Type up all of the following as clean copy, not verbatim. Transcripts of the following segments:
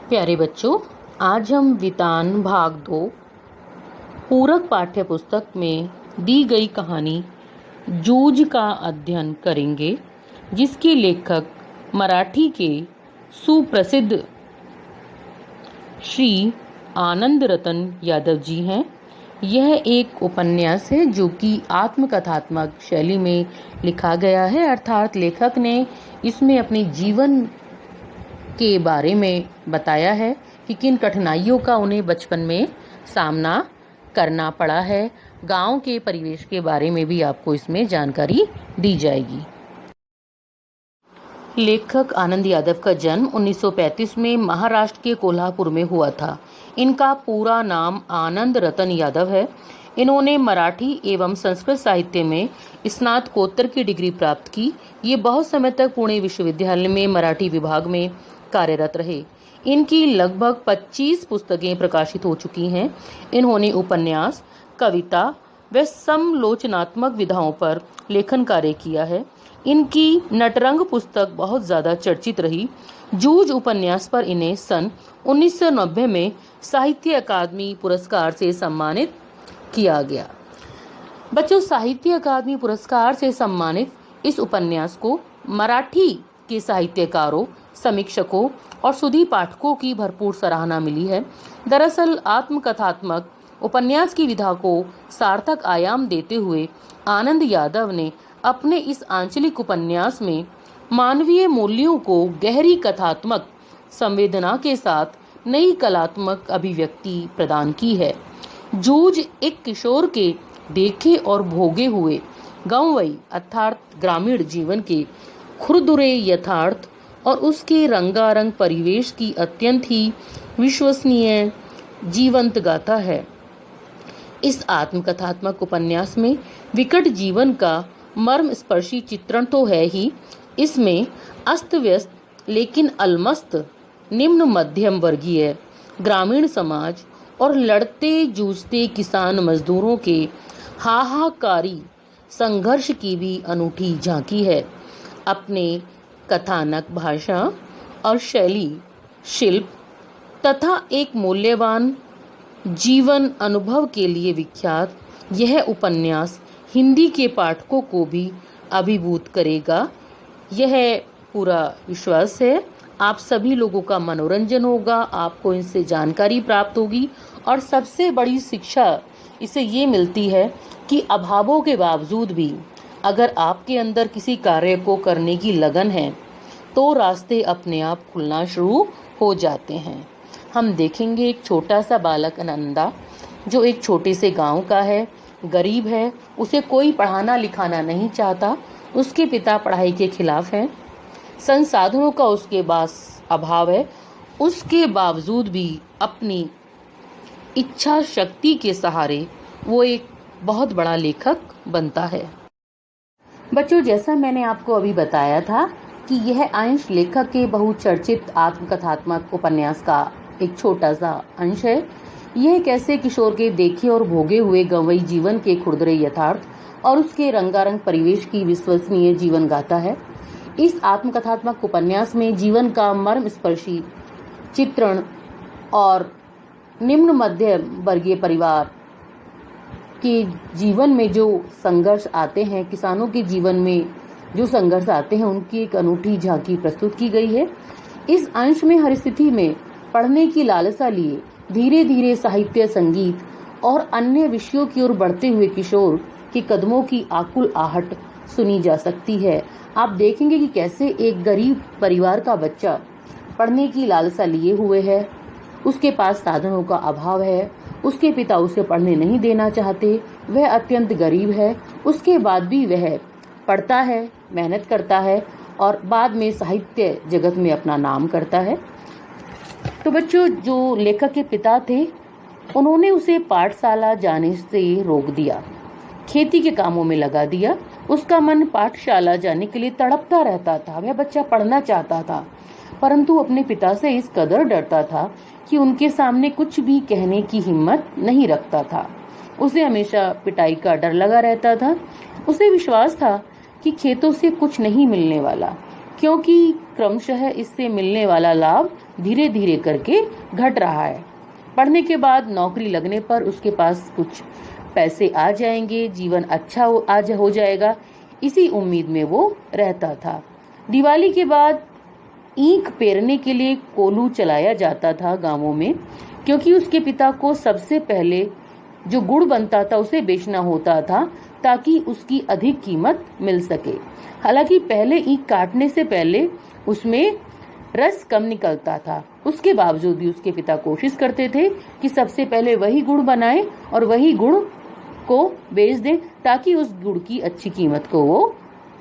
प्यारे बच्चों, आज हम वितान भाग 2 पूरक पाठ्य पुस्तक में दी गई कहानी जूझ का अध्ययन करेंगे, जिसके लेखक मराठी के सुप्रसिद्ध श्री आनंद रतन यादव जी हैं। यह एक उपन्यास है जो कि आत्मकथात्मक शैली में लिखा गया है, अर्थात लेखक ने इसमें अपने जीवन के बारे में बताया है कि किन कठिनाइयों का उन्हें बचपन में सामना करना पड़ा है। गांव के परिवेश के बारे में भी आपको इसमें जानकारी दी जाएगी। लेखक आनंद यादव का जन्म 1935 में महाराष्ट्र के कोल्हापुर में हुआ था। इनका पूरा नाम आनंद रतन यादव है। इन्होंने मराठी एवं संस्कृत साहित्य में स्नातकोत्तर की डिग्री प्राप्त की। ये बहुत समय तक पुणे विश्वविद्यालय में मराठी विभाग में कार्यरत रहे। इनकी लगभग 25 पुस्तकें प्रकाशित हो चुकी हैं। इन्होंने उपन्यास, कविता व समलोचनात्मक विधाओं पर लेखन कार्य किया है। इनकी नटरंग पुस्तक बहुत ज़्यादा चर्चित रही। जूझ उपन्यास पर इन्हें सन 1990 में साहित्य अकादमी पुरस्कार से सम्मानित किया गया। बच्चों, साहित्य अकादमी पुरस्कार से सम्मानित इस उपन्यास को मराठी के साहित्यकारों, समीक्षकों और सुधी पाठकों की भरपूर सराहना मिली है। दरअसल आत्मकथात्मक उपन्यास की विधा को सार्थक आयाम देते हुए आनंद यादव ने अपने इस आंचलिक उपन्यास में मानवीय मूल्यों को गहरी कथात्मक संवेदना के साथ नई कलात्मक अभिव्यक्ति प्रदान की है। जूझ एक किशोर के देखे और भोगे हुए गांवई अर्थात ग्रामीण जीवन के खुरदुरे यथार्थ और उसके रंगारंग परिवेश की अत्यंत ही विश्वसनीय जीवंत गाथा है। इस आत्मकथात्मक उपन्यास में विकट जीवन का मर्मस्पर्शी चित्रण तो है ही, इसमें अस्त व्यस्त लेकिन अलमस्त निम्न मध्यम वर्गीय ग्रामीण समाज और लड़ते जूझते किसान मजदूरों के हाहाकारी संघर्ष की भी अनूठी झांकी है। अपने कथानक भाषा और शैली, शिल्प तथा एक मूल्यवान जीवन अनुभव के लिए विख्यात यह उपन्यास हिंदी के पाठकों को भी अभिभूत करेगा। यह पूरा विश्वास है। आप सभी लोगों का मनोरंजन होगा, आपको इनसे जानकारी प्राप्त होगी और सबसे बड़ी शिक्षा इसे ये मिलती है कि अभावों के बावजूद भी अगर आपके अंदर किसी कार्य को करने की लगन है तो रास्ते अपने आप खुलना शुरू हो जाते हैं। हम देखेंगे एक छोटा सा बालक अनंदा, जो एक छोटे से गांव का है, गरीब है, उसे कोई पढ़ाना लिखाना नहीं चाहता। उसके पिता पढ़ाई के खिलाफ हैं, संसाधनों का उसके पास अभाव है। उसके बावजूद भी अपनी इच्छा शक्ति के सहारे वो एक बहुत बड़ा लेखक बनता है। बच्चों, जैसा मैंने आपको अभी बताया था कि यह अंश लेखक के बहुचर्चित आत्मकथात्मक उपन्यास का एक छोटा सा अंश है। यह कैसे किशोर के देखे और भोगे हुए गंवई जीवन के खुरदरे यथार्थ और उसके रंगारंग परिवेश की विश्वसनीय जीवन गाथा है। इस आत्मकथात्मक उपन्यास में जीवन का मर्मस्पर्शी चित्रण और निम्न मध्य वर्गीय परिवार के जीवन में जो संघर्ष आते हैं, किसानों के जीवन में जो संघर्ष आते हैं, उनकी एक अनूठी झांकी प्रस्तुत की गई है। इस अंश में हर स्थिति में पढ़ने की लालसा लिए धीरे धीरे साहित्य, संगीत और अन्य विषयों की ओर बढ़ते हुए किशोर के कदमों की आकुल आहट सुनी जा सकती है। आप देखेंगे कि कैसे एक गरीब परिवार का बच्चा पढ़ने की लालसा लिए हुए है, उसके पास साधनों का अभाव है, उसके पिता उसे पढ़ने नहीं देना चाहते, वह अत्यंत गरीब है, उसके बाद भी वह पढ़ता है, मेहनत करता है और बाद में साहित्य जगत में अपना नाम करता है। तो बच्चों, जो लेखक के पिता थे, उन्होंने उसे पाठशाला जाने से रोक दिया, खेती के कामों में लगा दिया। उसका मन पाठशाला जाने के लिए तड़पता रहता था। वह बच्चा पढ़ना चाहता था, परंतु अपने पिता से इस कदर डरता था कि उनके सामने कुछ भी कहने की हिम्मत नहीं रखता था। उसे हमेशा पिटाई का डर लगा रहता था। उसे विश्वास था कि खेतों से कुछ नहीं मिलने वाला, क्योंकि क्रमशः इससे मिलने वाला लाभ धीरे धीरे करके घट रहा है। पढ़ने के बाद नौकरी लगने पर उसके पास कुछ पैसे आ जाएंगे, जीवन अच्छा हो जाएगा, इसी उम्मीद में वो रहता था। दिवाली के बाद ईख पेरने के लिए कोल्हू चलाया जाता था गांवों में, क्योंकि उसके पिता को सबसे पहले जो गुड़ बनता था उसे बेचना होता था ताकि उसकी अधिक कीमत मिल सके। हालांकि पहले ईख काटने से पहले उसमें रस कम निकलता था, उसके बावजूद भी उसके पिता कोशिश करते थे कि सबसे पहले वही गुड़ बनाए और वही गुड़ को बेच दें ताकि उस गुड़ की अच्छी कीमत को वो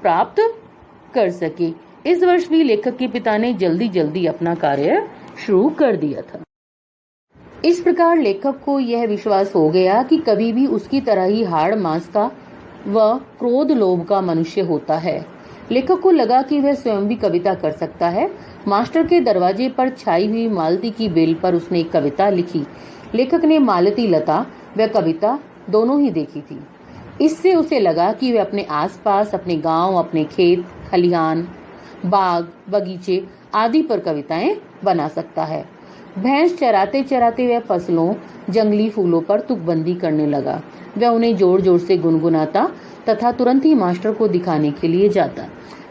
प्राप्त कर सके। इस वर्ष भी लेखक के पिता ने जल्दी जल्दी अपना कार्य शुरू कर दिया था। इस प्रकार लेखक को यह विश्वास हो गया कि कभी भी उसकी तरह ही हाड़ मांस का व क्रोध लोभ का मनुष्य होता है। लेखक को लगा कि वह स्वयं भी कविता कर सकता है। मास्टर के दरवाजे पर छाई हुई मालती की बेल पर उसने एक कविता लिखी। लेखक ने मालती लता व कविता दोनों ही देखी थी। इससे उसे लगा कि वह अपने आसपास, अपने गांव, अपने खेत खलिहान, बाग बगीचे आदि पर कविताएं बना सकता है। भैंस चराते चराते वह फसलों, जंगली फूलों पर तुकबंदी करने लगा। वह उन्हें जोर जोर से गुनगुनाता तथा तुरंत ही मास्टर को दिखाने के लिए जाता।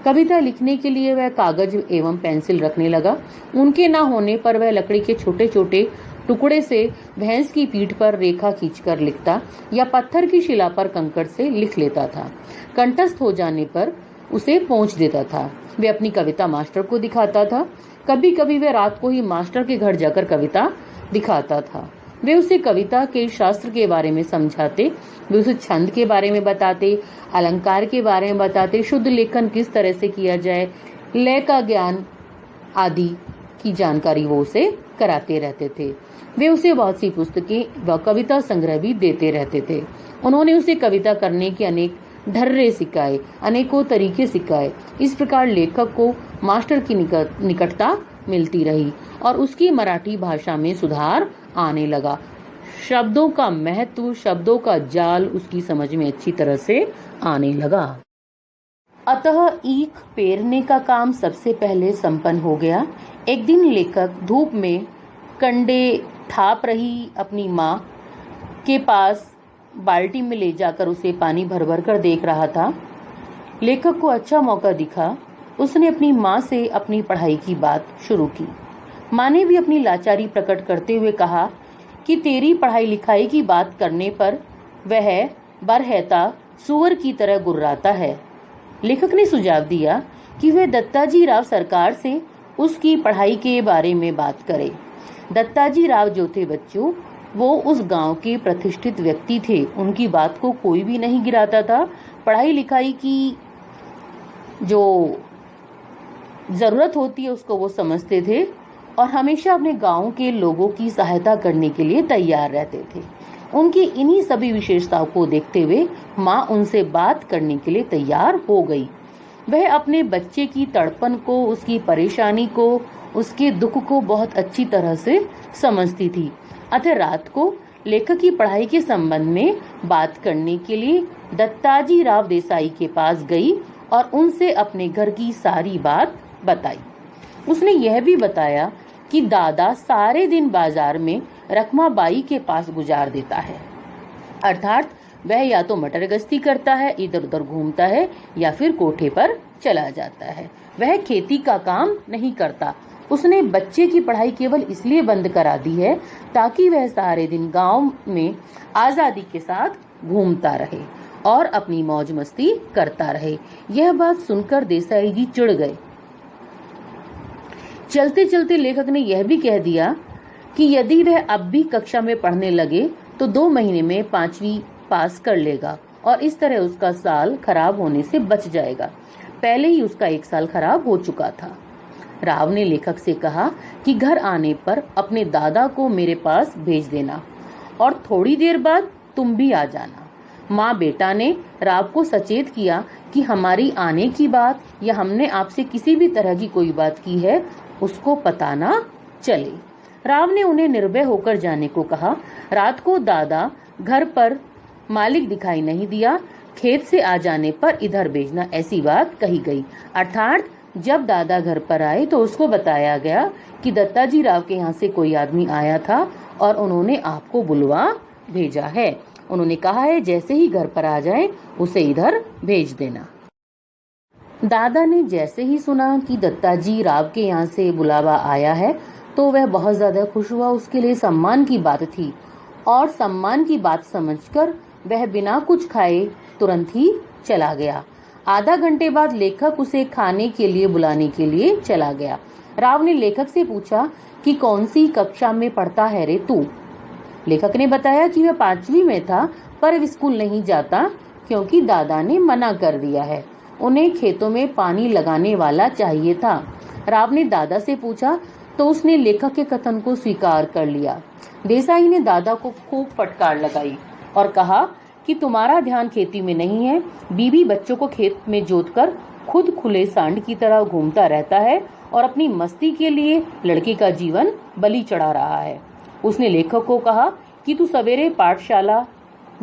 कविता लिखने के लिए वह कागज एवं पेंसिल रखने लगा। उनके न होने पर वह लकड़ी के छोटे छोटे टुकड़े से भैंस की पीठ पर रेखा खींचकर लिखता या पत्थर की शिला पर कंकड़ से लिख लेता था। कंठस्थ हो जाने पर उसे पोंछ देता था। वे अपनी कविता मास्टर को दिखाता था। कभी कभी वह रात को ही मास्टर के घर जाकर कविता दिखाता था। वे उसे कविता के शास्त्र के बारे में समझाते, वे उसे छंद के बारे में बताते, अलंकार के बारे में बताते, शुद्ध लेखन किस तरह से किया जाए, लय का ज्ञान आदि की जानकारी वो उसे कराते रहते थे। वे उसे बहुत सी पुस्तकें व कविता संग्रह भी देते रहते थे। उन्होंने उसे कविता करने के अनेक ढर्रे सिखाए, अनेकों तरीके सिखाए। इस प्रकार लेखक को मास्टर की निकटता मिलती रही और उसकी मराठी भाषा में सुधार आने लगा। शब्दों का महत्व, शब्दों का जाल उसकी समझ में अच्छी तरह से आने लगा। अतः ईख पेरने का काम सबसे पहले संपन्न हो गया। एक दिन लेखक धूप में कंडे थाप रही अपनी माँ के पास बाल्टी में ले जाकर उसे पानी भर भर कर देख रहा था। लेखक को अच्छा मौका दिखा। उसने अपनी माँ से अपनी पढ़ाई की बात शुरू की। माँ ने भी अपनी लाचारी प्रकट करते हुए कहा कि तेरी पढ़ाई लिखाई की बात करने पर वह बरहता सुअर की तरह गुर्राता है। लेखक ने सुझाव दिया कि वह दत्ताजी राव सरकार से उसकी पढ़ाई के बारे में बात करे। दत्ताजी राव जो थे बच्चों, वो उस गांव के प्रतिष्ठित व्यक्ति थे। उनकी बात को कोई भी नहीं गिराता था। पढ़ाई लिखाई की जो जरूरत होती है उसको वो समझते थे और हमेशा अपने गांव के लोगों की सहायता करने के लिए तैयार रहते थे। उनकी इन्हीं सभी विशेषताओं को देखते हुए माँ उनसे बात करने के लिए तैयार हो गई। वह अपने बच्चे की तड़पन को, उसकी परेशानी को, उसके दुख को बहुत अच्छी तरह से समझती थी। अतः रात को लेखक की पढ़ाई के संबंध में बात करने के लिए दत्ताजी राव देसाई के पास गई और उनसे अपने घर की सारी बात बताई। उसने यह भी बताया कि दादा सारे दिन बाजार में रखमाबाई के पास गुजार देता है, अर्थात वह या तो मटर गश्ती करता है, इधर उधर घूमता है या फिर कोठे पर चला जाता है। वह खेती का काम नहीं करता। उसने बच्चे की पढ़ाई केवल इसलिए बंद करा दी है ताकि वह सारे दिन गांव में आजादी के साथ घूमता रहे और अपनी मौज मस्ती करता रहे। यह बात सुनकर देसाई जी चिढ़ गए। चलते चलते लेखक ने यह भी कह दिया कि यदि वह अब भी कक्षा में पढ़ने लगे तो 2 महीने में 5वीं पास कर लेगा और इस तरह उसका साल खराब होने से बच जाएगा। पहले ही उसका 1 साल खराब हो चुका था। राव ने लेखक से कहा कि घर आने पर अपने दादा को मेरे पास भेज देना और थोड़ी देर बाद तुम भी आ जाना। माँ बेटा ने राव को सचेत किया कि हमारी आने की बात या हमने आपसे किसी भी तरह की कोई बात की है उसको पता ना चले। राव ने उन्हें निर्भय होकर जाने को कहा। रात को दादा घर पर मालिक दिखाई नहीं दिया। खेत से आ जाने पर इधर भेजना, ऐसी बात कही गई। अर्थात जब दादा घर पर आए तो उसको बताया गया कि दत्ताजी राव के यहाँ से कोई आदमी आया था और उन्होंने आपको बुलवा भेजा है। उन्होंने कहा है जैसे ही घर पर आ जाए उसे इधर भेज देना। दादा ने जैसे ही सुना कि दत्ताजी राव के यहाँ से बुलावा आया है तो वह बहुत ज्यादा खुश हुआ। उसके लिए सम्मान की बात थी और सम्मान की बात समझकर वह बिना कुछ खाए तुरंत ही चला गया। आधा घंटे बाद लेखक उसे खाने के लिए बुलाने के लिए चला गया। राव ने लेखक से पूछा कि कौन सी कक्षा में पढ़ता है रे तू। लेखक ने बताया कि वह 5वीं में था पर स्कूल नहीं जाता क्योंकि दादा ने मना कर दिया है। उन्हें खेतों में पानी लगाने वाला चाहिए था। राव ने दादा से पूछा तो उसने लेखक के कथन को स्वीकार कर लिया। देसाई ने दादा को खूब फटकार लगाई और कहा कि तुम्हारा ध्यान खेती में नहीं है। बीवी बच्चों को खेत में जोतकर खुद खुले सांड की तरह घूमता रहता है और अपनी मस्ती के लिए लड़के का जीवन बलि चढ़ा रहा है। उसने लेखक को कहा कि तू सवेरे पाठशाला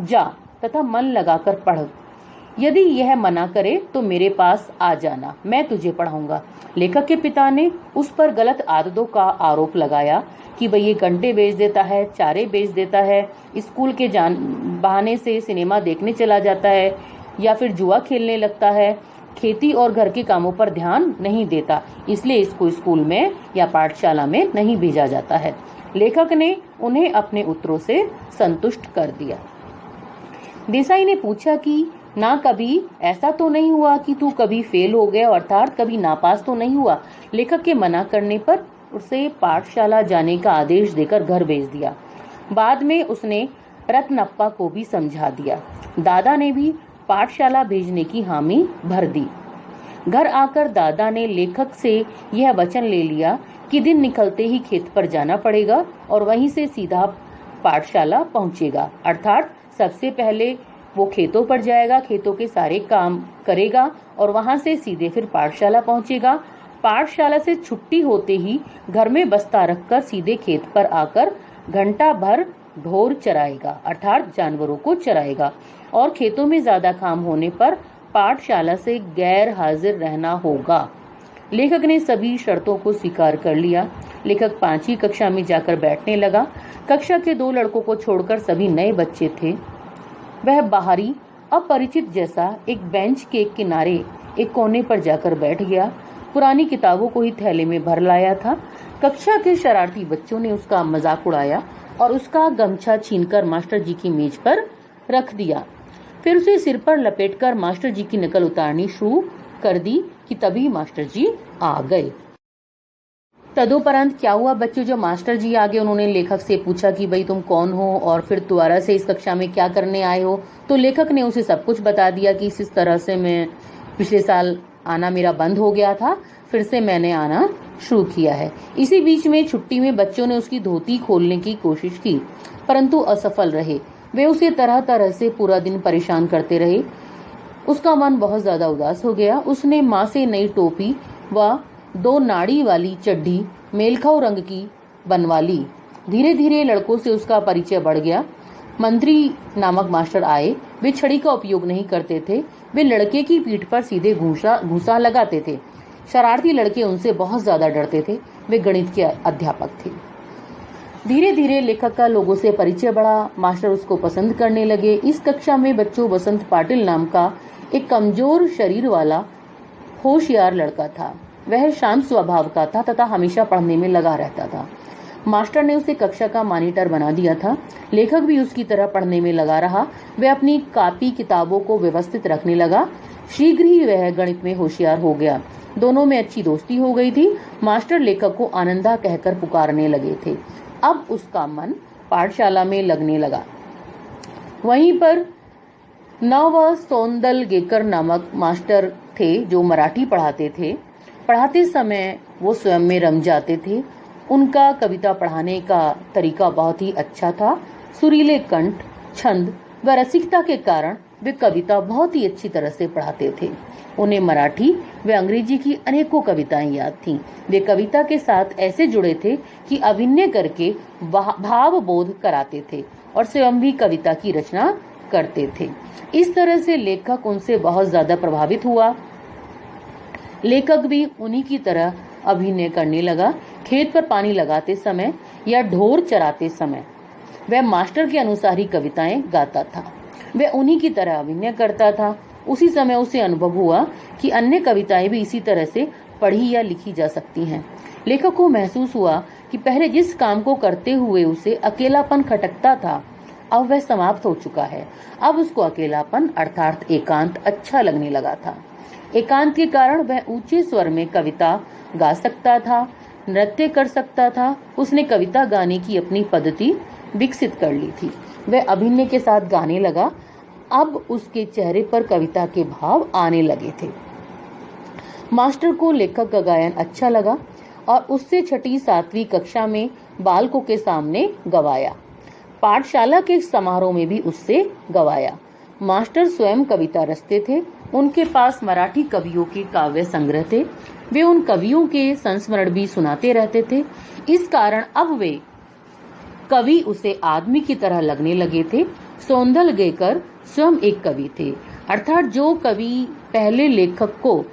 जा तथा मन लगाकर पढ़। यदि यह मना करे तो मेरे पास आ जाना, मैं तुझे पढ़ाऊंगा। लेखक के पिता ने उस पर गलत आदतों का आरोप लगाया कि वह ये घंटे बेच देता है, चारे बेच देता है, स्कूल के बहाने से सिनेमा देखने चला जाता है या फिर जुआ खेलने लगता है, खेती और घर के कामों पर ध्यान नहीं देता, इसलिए इसको स्कूल में या पाठशाला में नहीं भेजा जाता है। लेखक ने उन्हें अपने उत्तरों से संतुष्ट कर दिया। देसाई ने पूछा कि ना कभी ऐसा तो नहीं हुआ कि तू कभी फेल हो गया अर्थात कभी नापास तो नहीं हुआ। लेखक के मना करने पर उसे पाठशाला जाने का आदेश देकर घर भेज दिया। बाद में उसने रत्नप्पा को भी समझा दिया। दादा ने भी पाठशाला भेजने की हामी भर दी। घर आकर दादा ने लेखक से यह वचन ले लिया कि दिन निकलते ही खेत पर जाना पड़ेगा और वहीं से सीधा पाठशाला पहुंचेगा। अर्थात सबसे पहले वो खेतों पर जाएगा, खेतों के सारे काम करेगा और वहां से सीधे फिर पाठशाला पहुंचेगा। पाठशाला से छुट्टी होते ही घर में बस्ता रखकर सीधे खेत पर आकर घंटा भर ढोर चराएगा अर्थात जानवरों को चराएगा और खेतों में ज्यादा काम होने पर पाठशाला से गैर हाजिर रहना होगा। लेखक ने सभी शर्तों को स्वीकार कर लिया। लेखक 5वीं कक्षा में जाकर बैठने लगा। कक्षा के 2 लड़कों को छोड़कर सभी नए बच्चे थे। वह बाहरी अपरिचित जैसा एक बेंच के किनारे एक कोने पर जाकर बैठ गया। पुरानी किताबों को ही थैले में भर लाया था। कक्षा के शरारती बच्चों ने उसका मजाक उड़ाया और उसका गमछा छीनकर मास्टर जी की मेज पर रख दिया। फिर उसे सिर पर लपेटकर मास्टर जी की नकल उतारनी शुरू कर दी कि तभी मास्टर जी आ गए। तदुपरांत क्या हुआ बच्चों, जब मास्टर जी आ गए उन्होंने लेखक से पूछा कि भाई तुम कौन हो और फिर दोबारा से इस कक्षा में क्या करने आए हो। तो लेखक ने उसे सब कुछ बता दिया कि इस तरह से मैं पिछले साल आना मेरा बंद हो गया था, फिर से मैंने आना शुरू किया है। इसी बीच में छुट्टी में बच्चों ने उसकी धोती खोलने की कोशिश की परंतु असफल रहे। वे उसे तरह तरह से पूरा दिन परेशान करते रहे। उसका मन बहुत ज्यादा उदास हो गया। उसने माँ से नई टोपी व 2 नाड़ी वाली चड्ढी मेलखाऊ रंग की बनवा ली। धीरे धीरे लड़कों से उसका परिचय बढ़ गया। मंत्री नामक मास्टर आए। वे छड़ी का उपयोग नहीं करते थे। वे लड़के की पीठ पर सीधे घूंसा लगाते थे। शरारती लड़के उनसे बहुत ज्यादा डरते थे। वे गणित के अध्यापक थे। धीरे धीरे लेखक का लोगों से परिचय बढ़ा। मास्टर उसको पसंद करने लगे। इस कक्षा में बच्चों वसंत पाटिल नाम का एक कमजोर शरीर वाला होशियार लड़का था। वह शांत स्वभाव का था तथा हमेशा पढ़ने में लगा रहता था। मास्टर ने उसे कक्षा का मॉनिटर बना दिया था। लेखक भी उसकी तरह पढ़ने में लगा रहा। वह अपनी कॉपी किताबों को व्यवस्थित रखने लगा। शीघ्र ही वह गणित में होशियार हो गया। दोनों में अच्छी दोस्ती हो गई थी। मास्टर लेखक को आनंदा कहकर पुकारने लगे थे। अब उसका मन पाठशाला में लगने लगा। वहीं पर नव सौंदलगेकर नामक मास्टर थे जो मराठी पढ़ाते थे। पढ़ाते समय वो स्वयं में रम जाते थे। उनका कविता पढ़ाने का तरीका बहुत ही अच्छा था। सुरीले कंठ, छंद व रसिकता के कारण वे कविता बहुत ही अच्छी तरह से पढ़ाते थे। उन्हें मराठी व अंग्रेजी की अनेकों कविताएं याद थीं। वे कविता के साथ ऐसे जुड़े थे कि अभिनय करके भाव बोध कराते थे और स्वयं भी कविता की रचना करते थे। इस तरह से लेखक उनसे बहुत ज्यादा प्रभावित हुआ। लेखक भी उन्हीं की तरह अभिनय करने लगा। खेत पर पानी लगाते समय या ढोर चराते समय वह मास्टर के अनुसार ही कविताएं गाता था। वह उन्हीं की तरह अभिनय करता था। उसी समय उसे अनुभव हुआ कि अन्य कविताएं भी इसी तरह से पढ़ी या लिखी जा सकती हैं। लेखक को महसूस हुआ कि पहले जिस काम को करते हुए उसे अकेलापन खटकता था, अब वह समाप्त हो चुका है। अब उसको अकेलापन अर्थात एकांत अच्छा लगने लगा था। एकांत के कारण वह ऊंचे स्वर में कविता गा सकता था, नृत्य कर सकता था। उसने कविता गाने की अपनी पद्धति विकसित कर ली थी। वह अभिनय के साथ गाने लगा। अब उसके चेहरे पर कविता के भाव आने लगे थे। मास्टर को लेखक का गायन अच्छा लगा और उससे 6ठी 7वीं कक्षा में बालकों के सामने गवाया। पाठशाला के समारोह में भी उससे गवाया। मास्टर स्वयं कविता रचते थे। उनके पास मराठी कवियों के काव्य संग्रह थे। वे उन कवियों के संस्मरण भी सुनाते रहते थे। इस कारण अब वे कवि उसे आदमी की तरह लगने लगे थे। सौंदलगेकर स्वयं एक कवि थे, अर्थात जो कवि पहले लेखक को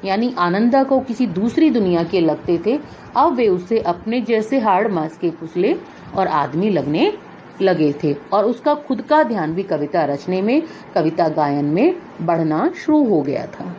यानी आनंदा को किसी दूसरी दुनिया के लगते थे, अब वे उसे अपने जैसे हाड़ मांस के पुतले और आदमी लगने लगे थे और उसका खुद का ध्यान भी कविता रचने में, कविता गायन में बढ़ना शुरू हो गया था।